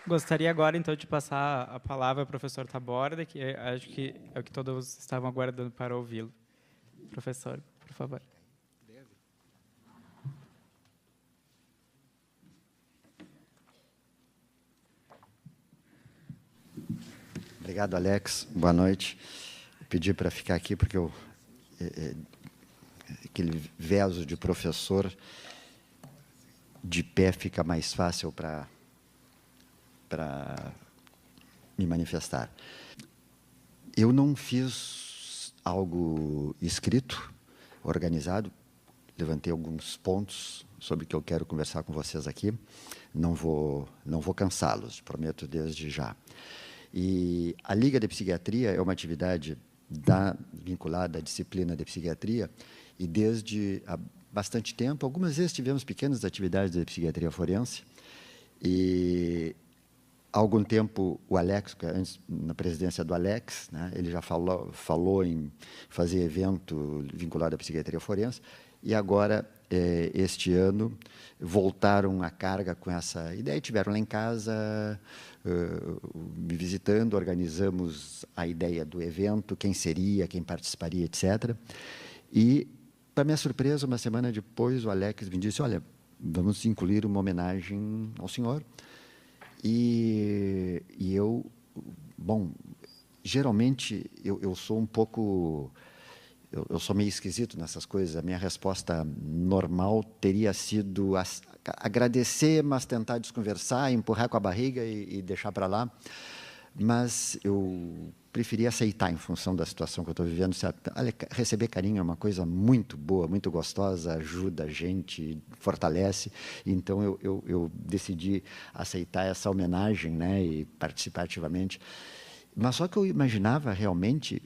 Gostaria agora, então, de passar a palavra ao professor Taborda, que acho que é o que todos estavam aguardando para ouvi-lo. Professor, por favor. Obrigado, Alex. Boa noite. Pedi para ficar aqui porque aquele verso de professor de pé fica mais fácil para me manifestar. Eu não fiz algo escrito, organizado. Levantei alguns pontos sobre o que eu quero conversar com vocês aqui. Não vou cansá-los, prometo desde já. E a Liga de Psiquiatria é uma atividade vinculada à disciplina de psiquiatria, e desde há bastante tempo, algumas vezes tivemos pequenas atividades de psiquiatria forense, e há algum tempo o Alex, antes, na presidência do Alex, né, ele já falou em fazer evento vinculado à psiquiatria forense, e agora, este ano, voltaram à carga com essa ideia, tiveram lá em casa, me visitando, organizamos a ideia do evento, quem seria, quem participaria, etc. E, para minha surpresa, uma semana depois, o Alex me disse, olha, vamos incluir uma homenagem ao senhor. E eu, bom, geralmente eu sou um pouco... Eu sou meio esquisito nessas coisas. A minha resposta normal teria sido agradecer, mas tentar desconversar, empurrar com a barriga e deixar para lá. Mas eu preferi aceitar em função da situação que eu estou vivendo. Olha, receber carinho é uma coisa muito boa, muito gostosa, ajuda a gente, fortalece. Então, eu decidi aceitar essa homenagem, né, e participar ativamente. Mas só que eu imaginava realmente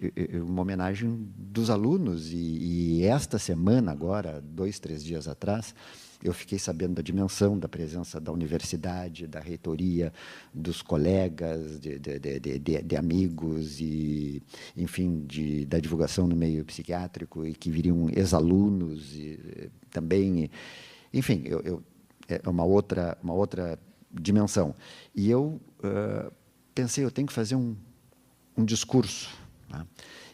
uma homenagem dos alunos, e esta semana agora, 2, 3 dias atrás, eu fiquei sabendo da dimensão da presença da universidade, da reitoria, dos colegas, de amigos, e, enfim, da divulgação no meio psiquiátrico, e que viriam ex-alunos, e também, enfim, é uma outra dimensão. E eu pensei, eu tenho que fazer um discurso, né?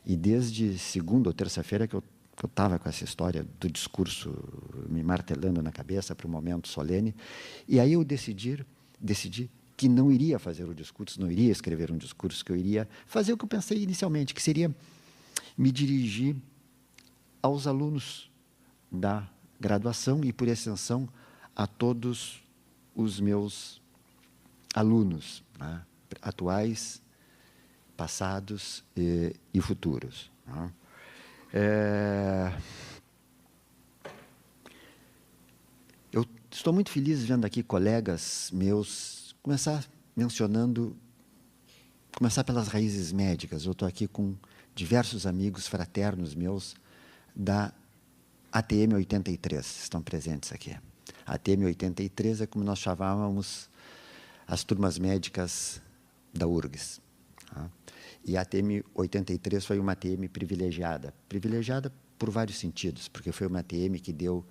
E desde segunda ou terça-feira que eu estava com essa história do discurso me martelando na cabeça para um momento solene, e aí eu decidi que não iria fazer o discurso, não iria escrever um discurso, que eu iria fazer o que eu pensei inicialmente, que seria me dirigir aos alunos da graduação e, por extensão, a todos os meus alunos, né, atuais, passados e futuros. Né? Eu estou muito feliz vendo aqui colegas meus começar pelas raízes médicas. Eu estou aqui com diversos amigos fraternos meus da ATM 83, estão presentes aqui. A ATM 83 é como nós chamávamos as turmas médicas da URGS. Tá? E a ATM 83 foi uma ATM privilegiada por vários sentidos, porque foi uma ATM que deu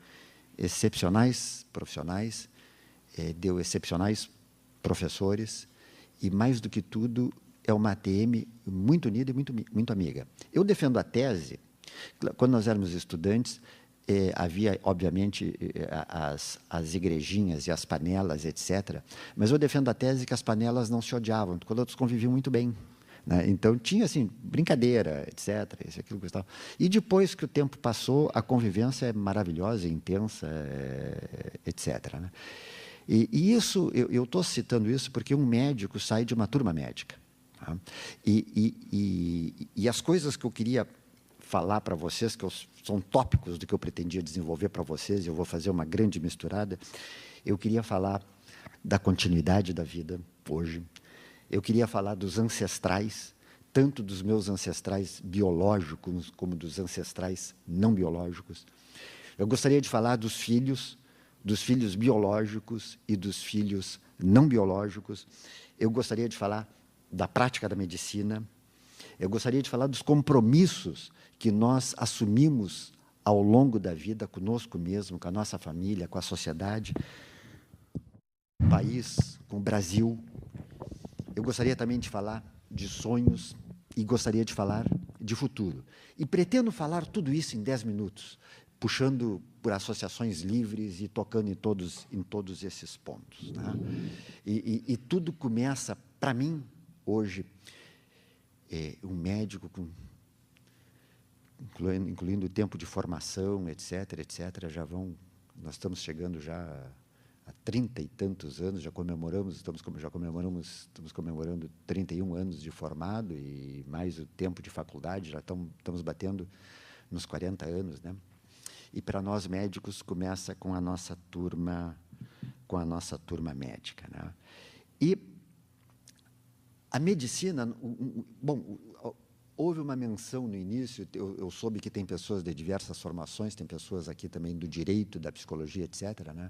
excepcionais profissionais, deu excepcionais professores, e, mais do que tudo, é uma ATM muito unida e muito amiga. Eu defendo a tese, quando nós éramos estudantes, havia, obviamente, as igrejinhas e as panelas, etc., mas eu defendo a tese que as panelas não se odiavam, quando outros conviviam muito bem. Né? Então, tinha, assim, brincadeira, etc., isso, aquilo, que tal. E depois que o tempo passou, a convivência é maravilhosa, intensa, etc., né? E isso, eu estou citando isso porque um médico sai de uma turma médica. Tá? E as coisas que eu queria falar para vocês, que são tópicos do que eu pretendia desenvolver para vocês, e eu vou fazer uma grande misturada, eu queria falar da continuidade da vida hoje. Eu queria falar dos ancestrais, tanto dos meus ancestrais biológicos como dos ancestrais não biológicos. Eu gostaria de falar dos filhos biológicos e dos filhos não biológicos. Eu gostaria de falar da prática da medicina. Eu gostaria de falar dos compromissos que nós assumimos ao longo da vida, conosco mesmo, com a nossa família, com a sociedade, com o país, com o Brasil. eu gostaria também de falar de sonhos e gostaria de falar de futuro. E pretendo falar tudo isso em 10 minutos, puxando por associações livres e tocando em todos esses pontos, né? E tudo começa, para mim, hoje, um médico, incluindo o tempo de formação, etc., nós estamos chegando já há 30 e tantos anos, estamos comemorando 31 anos de formado e mais o tempo de faculdade, já estamos batendo nos 40 anos, né? E para nós médicos começa com a nossa turma médica, né? E a medicina, bom, houve uma menção no início, eu soube que tem pessoas de diversas formações, tem pessoas aqui também do direito, da psicologia, etc., né?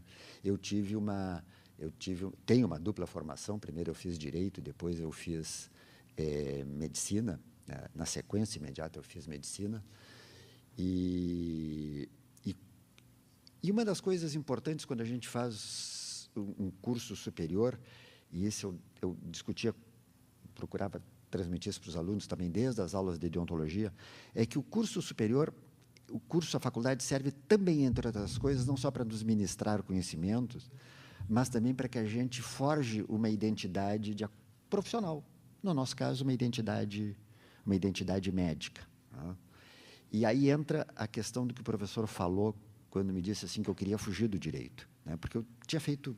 Tenho uma dupla formação, primeiro eu fiz direito, depois eu fiz medicina, na sequência imediata eu fiz medicina, e uma das coisas importantes quando a gente faz um curso superior, e isso eu discutia, procurava transmitir isso para os alunos também desde as aulas de deontologia, é que o curso superior, a faculdade serve também, entre outras coisas, não só para nos ministrar conhecimentos, mas também para que a gente forje uma identidade profissional. No nosso caso, uma identidade médica, né? E aí entra a questão do que o professor falou quando me disse assim que eu queria fugir do direito, né? Porque eu tinha feito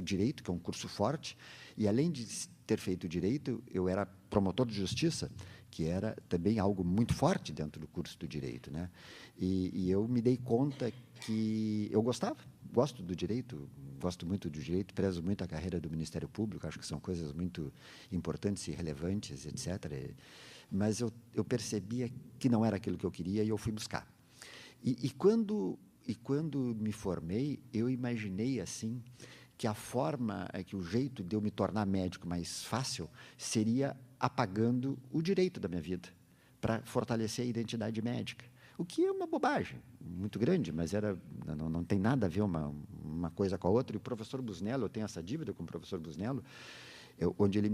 direito, que é um curso forte, e além de ter feito direito, eu era promotor de justiça, que era também algo muito forte dentro do curso do direito, né? E eu me dei conta que eu gosto do direito, gosto muito do direito, prezo muito a carreira do Ministério Público, acho que são coisas muito importantes e relevantes, etc. Mas eu percebia que não era aquilo que eu queria e eu fui buscar. E quando me formei, eu imaginei assim que que o jeito de eu me tornar médico mais fácil seria apagando o direito da minha vida, para fortalecer a identidade médica. O que é uma bobagem muito grande, mas não tem nada a ver uma coisa com a outra. E o professor Busnello, eu tenho essa dívida com o professor Busnello, onde ele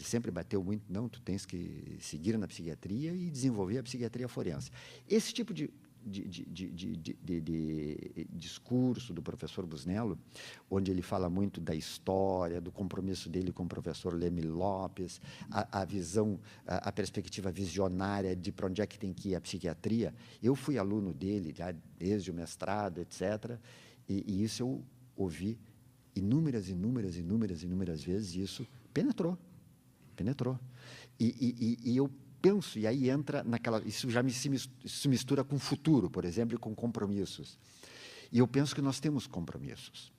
sempre bateu muito, não, tu tens que seguir na psiquiatria e desenvolver a psiquiatria forense. Esse tipo de discurso do professor Busnello, onde ele fala muito da história, do compromisso dele com o professor Leme Lopes, a visão, a perspectiva visionária de para onde é que tem que ir a psiquiatria. Eu fui aluno dele já desde o mestrado, etc., e isso eu ouvi inúmeras vezes, e isso penetrou. E eu penso, e aí entra isso já se mistura com o futuro, por exemplo, e com compromissos. E eu penso que nós temos compromissos.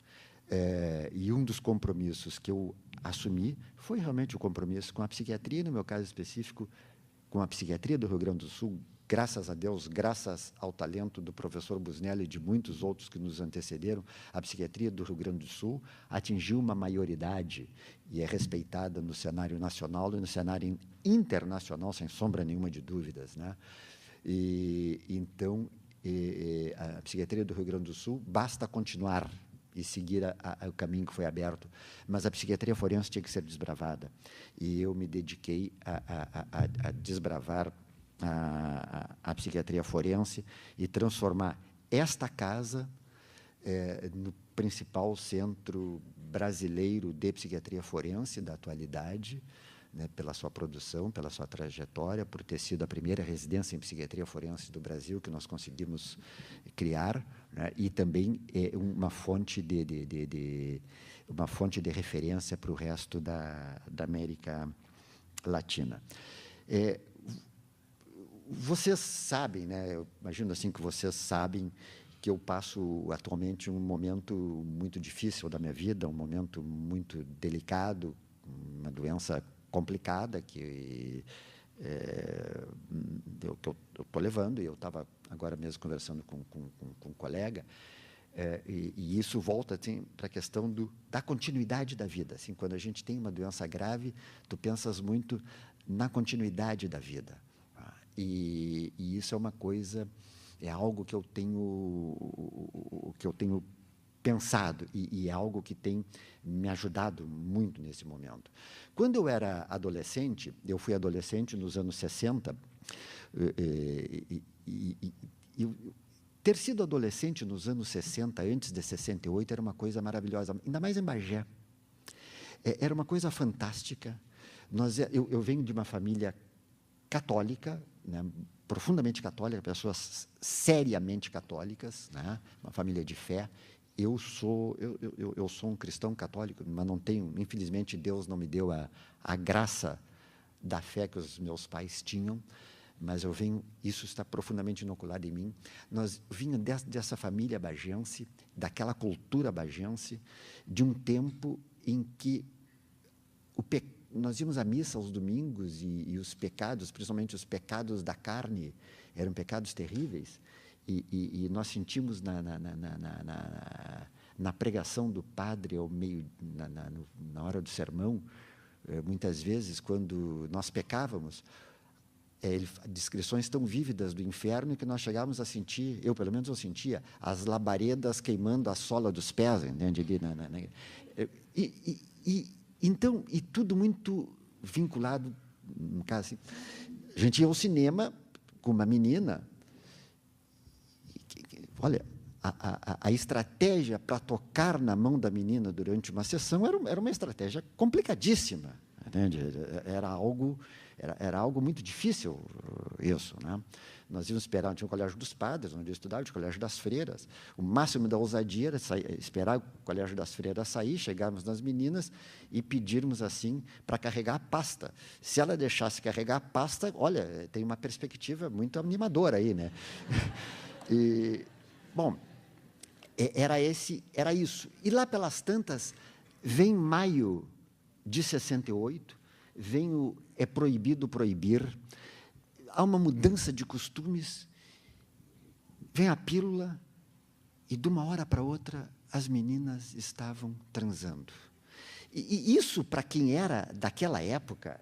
E um dos compromissos que eu assumi foi realmente o compromisso com a psiquiatria, no meu caso específico, com a psiquiatria do Rio Grande do Sul, graças a Deus, graças ao talento do professor Busnello e de muitos outros que nos antecederam, a psiquiatria do Rio Grande do Sul atingiu uma maioridade e é respeitada no cenário nacional e no cenário internacional, sem sombra nenhuma de dúvidas, né? Então, a psiquiatria do Rio Grande do Sul, basta continuar e seguir o caminho que foi aberto, mas a psiquiatria forense tinha que ser desbravada. E eu me dediquei a desbravar a psiquiatria forense e transformar esta casa no principal centro brasileiro de psiquiatria forense da atualidade, né, pela sua produção, pela sua trajetória, por ter sido a primeira residência em psiquiatria forense do Brasil que nós conseguimos criar, né, e também uma fonte de referência para o resto da América Latina. Vocês sabem, né, eu imagino assim que vocês sabem que eu passo atualmente um momento muito difícil da minha vida, um momento muito delicado, uma doença complicada que eu estou levando, e eu estava agora mesmo conversando com um colega, e isso volta assim, para a questão da continuidade da vida. Assim, quando a gente tem uma doença grave, tu pensas muito na continuidade da vida. E isso é uma coisa, é algo que eu tenho pensado, e é algo que tem me ajudado muito nesse momento. Quando eu era adolescente, eu fui adolescente nos anos 60, ter sido adolescente nos anos 60, antes de 68, era uma coisa maravilhosa, ainda mais em Bagé. Era uma coisa fantástica. Eu venho de uma família católica, né, profundamente católica, pessoas seriamente católicas, né, uma família de fé. Eu sou um cristão católico, mas não tenho, infelizmente, Deus não me deu a graça da fé que os meus pais tinham, mas isso está profundamente inoculado em mim. Nós vinha dessa família bagense, daquela cultura bagense, de um tempo em que nós íamos à missa aos domingos e os pecados, principalmente os pecados da carne, eram pecados terríveis, e nós sentimos na pregação do padre ao meio, na hora do sermão, muitas vezes, quando nós pecávamos, descrições tão vívidas do inferno que nós chegávamos a sentir, eu pelo menos eu sentia, as labaredas queimando a sola dos pés, entende? Então, e tudo muito vinculado, no caso assim, a gente ia ao cinema com uma menina, olha, a estratégia para tocar na mão da menina durante uma sessão era uma estratégia complicadíssima, entende? Era algo muito difícil isso, né? Nós íamos esperar, tinha o colégio dos padres, onde eu estudava, tinha o colégio das freiras. O máximo da ousadia era esperar o colégio das freiras sair, chegarmos nas meninas e pedirmos assim para carregar a pasta. Se ela deixasse carregar a pasta, olha, tem uma perspectiva muito animadora aí, né? Bom, era isso. E lá pelas tantas, vem maio de 68, é proibido proibir, há uma mudança de costumes, vem a pílula, e de uma hora para outra, as meninas estavam transando. E isso, para quem era daquela época,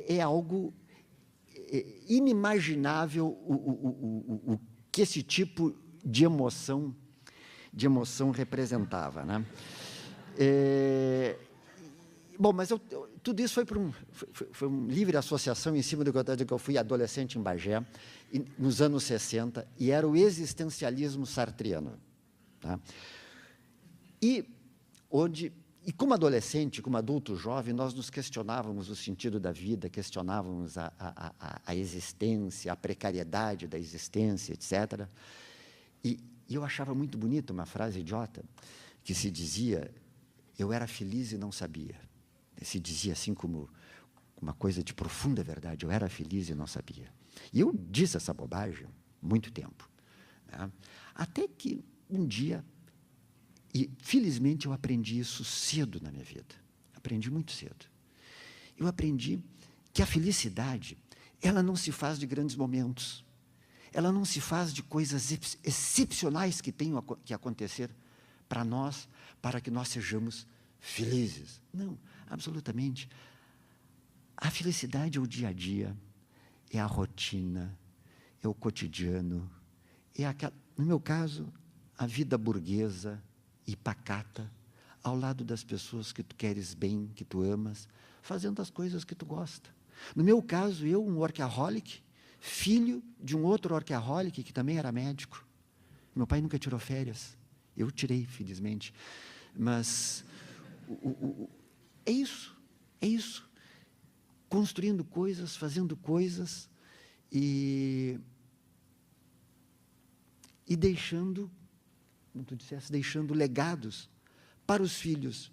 é algo inimaginável o que esse tipo de emoção representava, né? Bom, mas tudo isso foi uma livre associação em cima do que eu fui adolescente em Bagé, nos anos 60, e era o existencialismo sartriano. Tá? E como adolescente, como adulto jovem, nós nos questionávamos o sentido da vida, questionávamos a existência, a precariedade da existência, etc. E eu achava muito bonita uma frase idiota, que se dizia: eu era feliz e não sabia. Se dizia assim como uma coisa de profunda verdade, eu era feliz e não sabia. E eu disse essa bobagem muito tempo, né? Até que um dia, e felizmente eu aprendi isso cedo na minha vida, aprendi muito cedo. Eu aprendi que a felicidade, ela não se faz de grandes momentos, ela não se faz de coisas excepcionais que tenham que acontecer para nós, para que nós sejamos felizes. Não, absolutamente. A felicidade é o dia a dia, é a rotina, é o cotidiano, no meu caso, a vida burguesa e pacata, ao lado das pessoas que tu queres bem, que tu amas, fazendo as coisas que tu gosta. No meu caso, eu, um workaholic, filho de um outro workaholic que também era médico. Meu pai nunca tirou férias. Eu tirei, felizmente. Mas é isso. Construindo coisas, fazendo coisas e deixando, como tu disseste, deixando legados para os filhos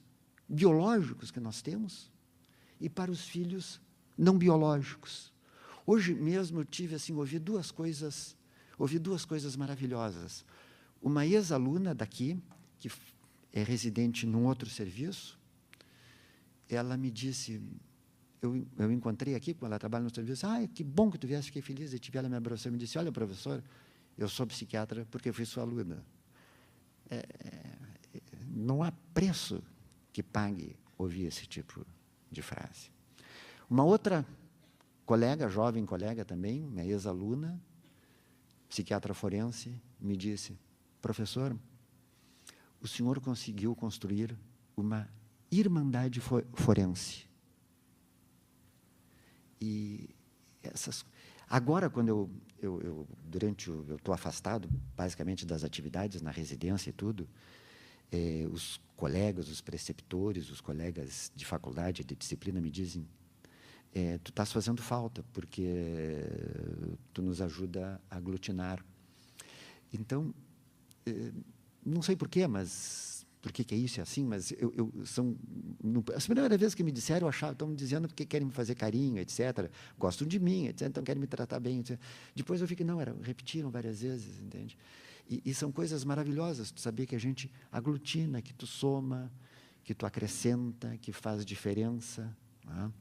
biológicos que nós temos e para os filhos não biológicos. Hoje mesmo eu tive assim, ouvi duas coisas maravilhosas. Uma ex-aluna daqui, que é residente num outro serviço, ela me disse, eu encontrei aqui, quando ela trabalha no serviço, que bom que tu viesse, fiquei feliz, e tive ela me abraçou e me disse: olha, professor, eu sou psiquiatra porque eu fui sua aluna. Não há preço que pague ouvir esse tipo de frase. Uma outra colega, jovem colega também, minha ex-aluna, psiquiatra forense, me disse: professor, o senhor conseguiu construir uma irmandade forense. E agora, quando eu estou afastado, basicamente, das atividades na residência e tudo, os colegas, os preceptores, os colegas de faculdade, de disciplina, me dizem: tu estás fazendo falta, porque tu nos ajuda a aglutinar. Então, não sei porquê, mas por que é isso e assim, mas as primeiras vezes que me disseram, eu achava, estão me dizendo porque querem me fazer carinho, etc. Gostam de mim, etc. Então querem me tratar bem, etc. Depois eu vi que não, repetiram várias vezes, entende? E são coisas maravilhosas, tu saber que a gente aglutina, que tu soma, que tu acrescenta, que faz diferença. Né?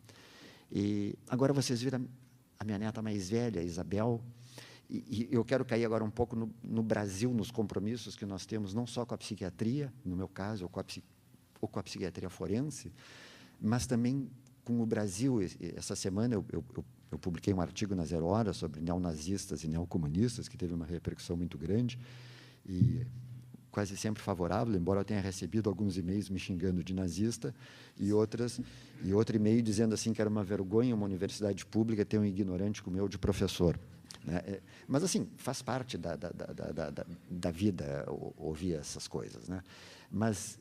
E agora vocês viram a minha neta mais velha, Isabel, e eu quero cair agora um pouco no Brasil, nos compromissos que nós temos, não só com a psiquiatria, no meu caso, ou com a psiquiatria forense, mas também com o Brasil. Essa semana eu publiquei um artigo na Zero Hora sobre neonazistas e neocomunistas, que teve uma repercussão muito grande, e quase sempre favorável, embora eu tenha recebido alguns e-mails me xingando de nazista, e outro e-mail dizendo assim que era uma vergonha uma universidade pública ter um ignorante como eu de professor. Né? Mas, assim, faz parte da vida ouvir essas coisas. Né? Mas,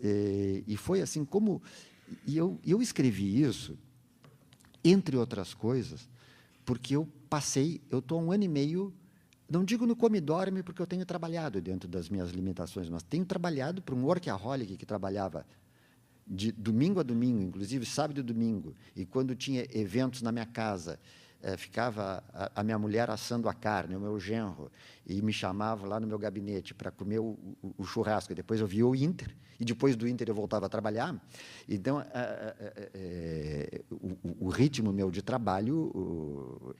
e foi assim como... E eu escrevi isso, entre outras coisas, porque eu estou há 1 ano e meio, não digo no come-dorme, porque eu tenho trabalhado dentro das minhas limitações, mas tenho trabalhado para um workaholic que trabalhava de domingo a domingo, inclusive sábado e domingo, e quando tinha eventos na minha casa, ficava a minha mulher assando a carne, o meu genro, e me chamava lá no meu gabinete para comer o churrasco. E depois eu via o Inter, e depois do Inter eu voltava a trabalhar. Então, o ritmo meu de trabalho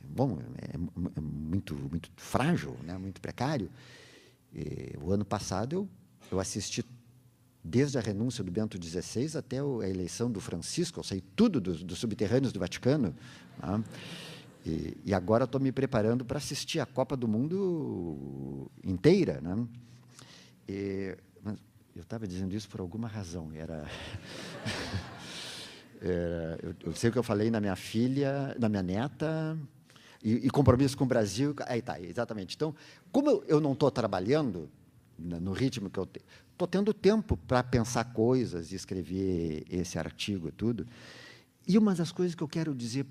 bom, é muito frágil, né? Muito precário. O ano passado eu assisti desde a renúncia do Bento XVI até a eleição do Francisco, eu sei tudo dos subterrâneos do Vaticano. Né? E agora estou me preparando para assistir a Copa do Mundo inteira. Né? Mas eu estava dizendo isso por alguma razão. Eu sei o que eu falei na minha filha, na minha neta, e compromisso com o Brasil. Aí tá, exatamente. Então, como eu não estou trabalhando no ritmo que eu tenho, estou tendo tempo para pensar coisas e escrever esse artigo e tudo. E uma das coisas que eu quero dizer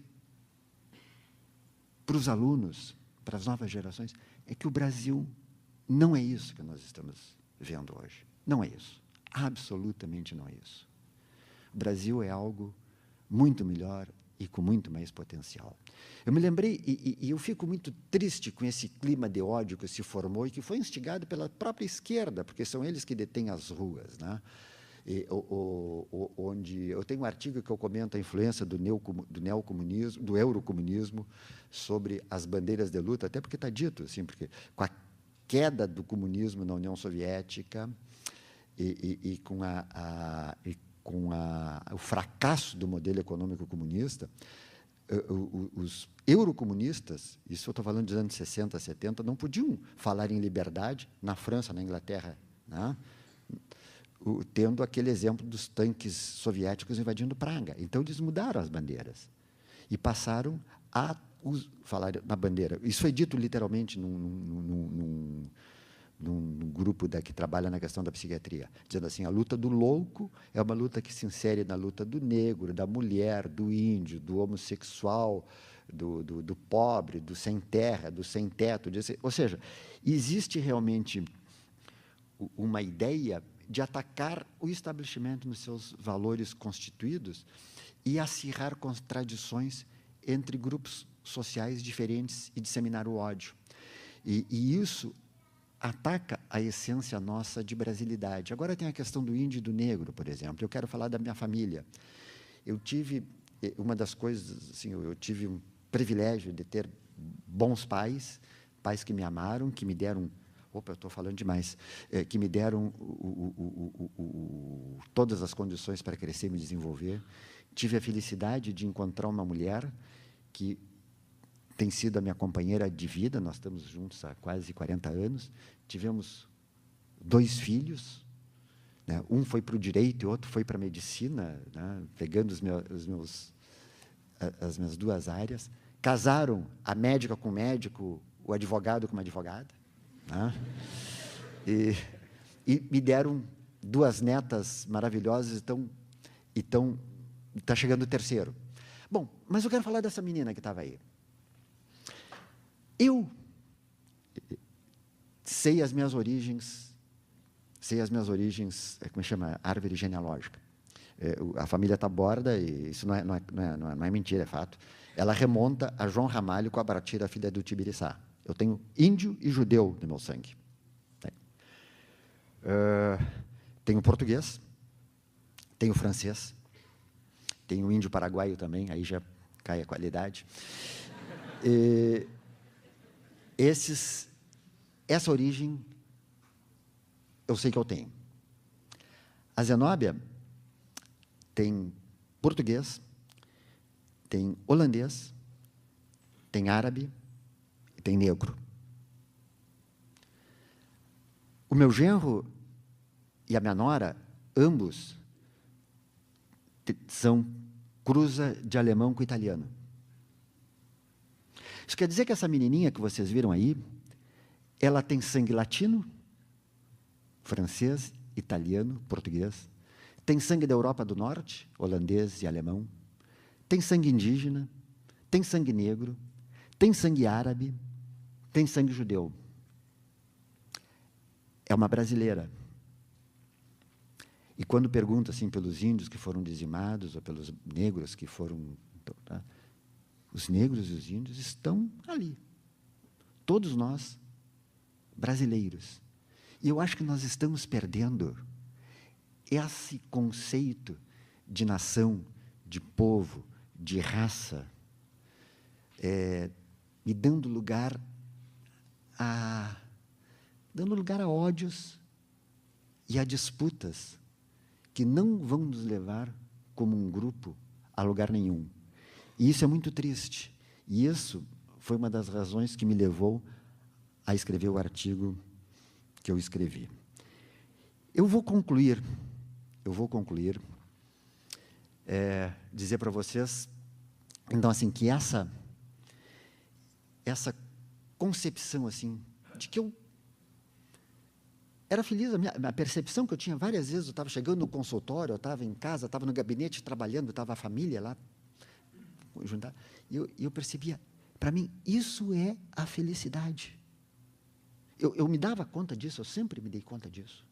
para os alunos, para as novas gerações, é que o Brasil não é isso que nós estamos vendo hoje. Não é isso. Absolutamente não é isso. O Brasil é algo muito melhor e com muito mais potencial. Eu me lembrei, e eu fico muito triste com esse clima de ódio que se formou e que foi instigado pela própria esquerda, porque são eles que detêm as ruas. Né? Onde eu tenho um artigo que eu comento a influência do neocomunismo, do eurocomunismo, sobre as bandeiras de luta, até porque está dito, assim, porque com a queda do comunismo na União Soviética e com o fracasso do modelo econômico comunista, os eurocomunistas, isso eu estou falando dos anos 60, 70, não podiam falar em liberdade na França, na Inglaterra, né? Tendo aquele exemplo dos tanques soviéticos invadindo Praga. Então, eles mudaram as bandeiras e passaram a falar na bandeira. Isso foi dito literalmente num grupo que trabalha na questão da psiquiatria, dizendo assim, a luta do louco é uma luta que se insere na luta do negro, da mulher, do índio, do homossexual, do pobre, do sem terra, do sem teto. Ou seja, existe realmente uma ideia de atacar o estabelecimento nos seus valores constituídos e acirrar contradições entre grupos sociais diferentes e disseminar o ódio. E isso ataca a essência nossa de brasilidade. Agora tem a questão do índio e do negro, por exemplo. Eu quero falar da minha família. Eu tive, uma das coisas, assim, eu tive um privilégio de ter bons pais, pais que me amaram, que me deram... Opa, eu estou falando demais. Que me deram todas as condições para crescer e me desenvolver. Tive a felicidade de encontrar uma mulher que tem sido a minha companheira de vida, nós estamos juntos há quase 40 anos, tivemos 2 filhos, né? Um foi para o direito e outro foi para a medicina, né? Pegando as minhas 2 áreas. Casaram a médica com o médico, o advogado com uma advogada, né? E me deram 2 netas maravilhosas, e está chegando o 3º. Bom, mas eu quero falar dessa menina que estava aí. Eu sei as minhas origens, como chama? Árvore genealógica. A família Taborda, e isso não é mentira, é fato, ela remonta a João Ramalho com a Baratira, filha do Tibiriçá. Eu tenho índio e judeu no meu sangue. Tenho português, tenho francês, tenho índio paraguaio também, aí já cai a qualidade. Essa origem eu sei que eu tenho. A Zenóbia tem português, tem holandês, tem árabe e tem negro. O meu genro e a minha nora, ambos, são cruza de alemão com italiano. Isso quer dizer que essa menininha que vocês viram aí, ela tem sangue latino, francês, italiano, português, tem sangue da Europa do Norte, holandês e alemão, tem sangue indígena, tem sangue negro, tem sangue árabe, tem sangue judeu. É uma brasileira. E quando pergunto assim pelos índios que foram dizimados, ou pelos negros que foram... Tá? Os negros e os índios estão ali. Todos nós, brasileiros. E eu acho que nós estamos perdendo esse conceito de nação, de povo, de raça, e dando lugar a ódios e a disputas que não vão nos levar como um grupo a lugar nenhum. E isso é muito triste. E isso foi uma das razões que me levou a escrever o artigo que eu escrevi. Eu vou concluir, dizer para vocês, então, assim, que essa concepção, assim, de que eu era feliz, a percepção que eu tinha várias vezes, eu estava chegando no consultório, eu estava em casa, estava no gabinete trabalhando, estava a família lá, e eu percebia, para mim, isso é a felicidade. Eu me dava conta disso, eu sempre me dei conta disso.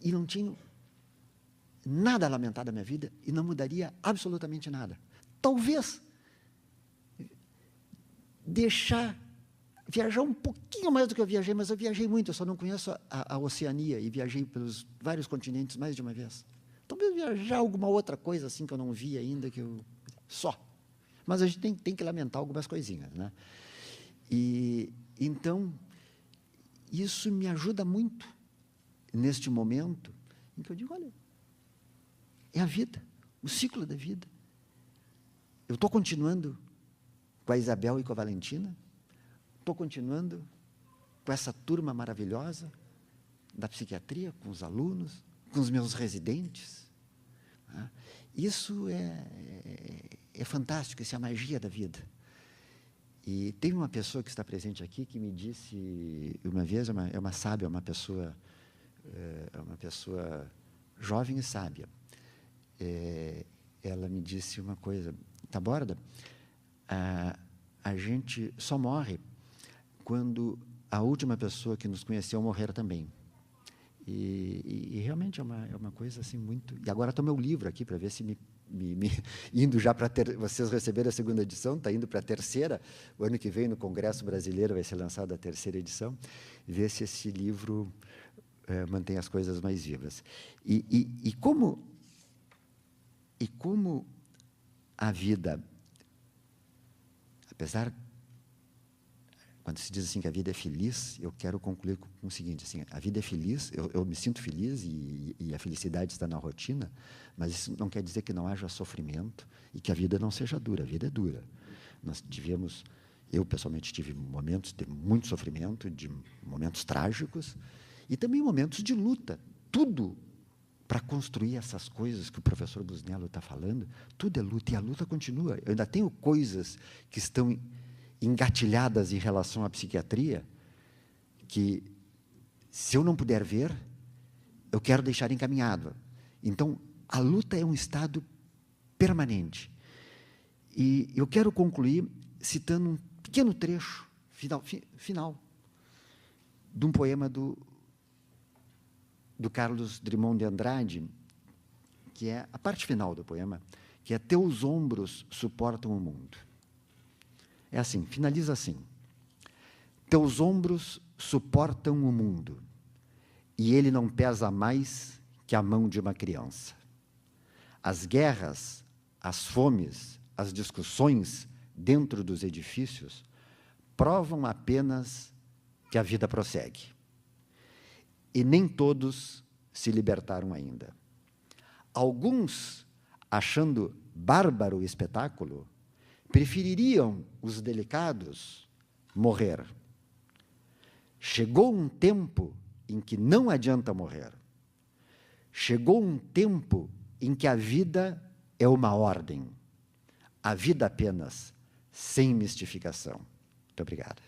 E não tinha nada a lamentar da minha vida e não mudaria absolutamente nada. Talvez viajar um pouquinho mais do que eu viajei, mas eu viajei muito, eu só não conheço a Oceania e viajei pelos vários continentes mais de uma vez. Talvez viajar alguma outra coisa assim que eu não vi ainda, só. Mas a gente tem que lamentar algumas coisinhas, né? E então, isso me ajuda muito neste momento em que eu digo, olha, é a vida, o ciclo da vida. Eu estou continuando com a Isabel e com a Valentina, estou continuando com essa turma maravilhosa da psiquiatria, com os alunos, com os meus residentes. Né? Isso é fantástico, isso é a magia da vida. E tem uma pessoa que está presente aqui que me disse, uma vez, é uma sábia, uma pessoa jovem e sábia. Ela me disse uma coisa, Taborda, a gente só morre quando a última pessoa que nos conheceu morrer também. E realmente é uma coisa assim muito... E agora estou meu livro aqui para ver se indo já para vocês receberam a 2ª edição, está indo para a 3ª, o ano que vem no Congresso Brasileiro vai ser lançada a 3ª edição, ver se esse livro mantém as coisas mais vivas. E como a vida, apesar, quando se diz assim que a vida é feliz, eu quero concluir com o seguinte, assim, a vida é feliz, eu me sinto feliz e a felicidade está na rotina, mas isso não quer dizer que não haja sofrimento e que a vida não seja dura, a vida é dura. Nós devemos, Eu, pessoalmente, tive momentos de muito sofrimento, de momentos trágicos, e também momentos de luta. Tudo para construir essas coisas que o professor Busnello está falando, tudo é luta, e a luta continua. Eu ainda tenho coisas que estão engatilhadas em relação à psiquiatria, que, se eu não puder ver, eu quero deixar encaminhado. Então, a luta é um estado permanente. E eu quero concluir citando um pequeno trecho, final de um poema do Carlos Drummond de Andrade, que é a parte final do poema, que é: teus ombros suportam o mundo. É assim, finaliza assim: teus ombros suportam o mundo, e ele não pesa mais que a mão de uma criança. As guerras, as fomes, as discussões dentro dos edifícios provam apenas que a vida prossegue. E nem todos se libertaram ainda. Alguns, achando bárbaro o espetáculo, prefeririam os delicados morrer. Chegou um tempo em que não adianta morrer. Chegou um tempo em que a vida é uma ordem. A vida apenas, sem mistificação. Muito obrigado.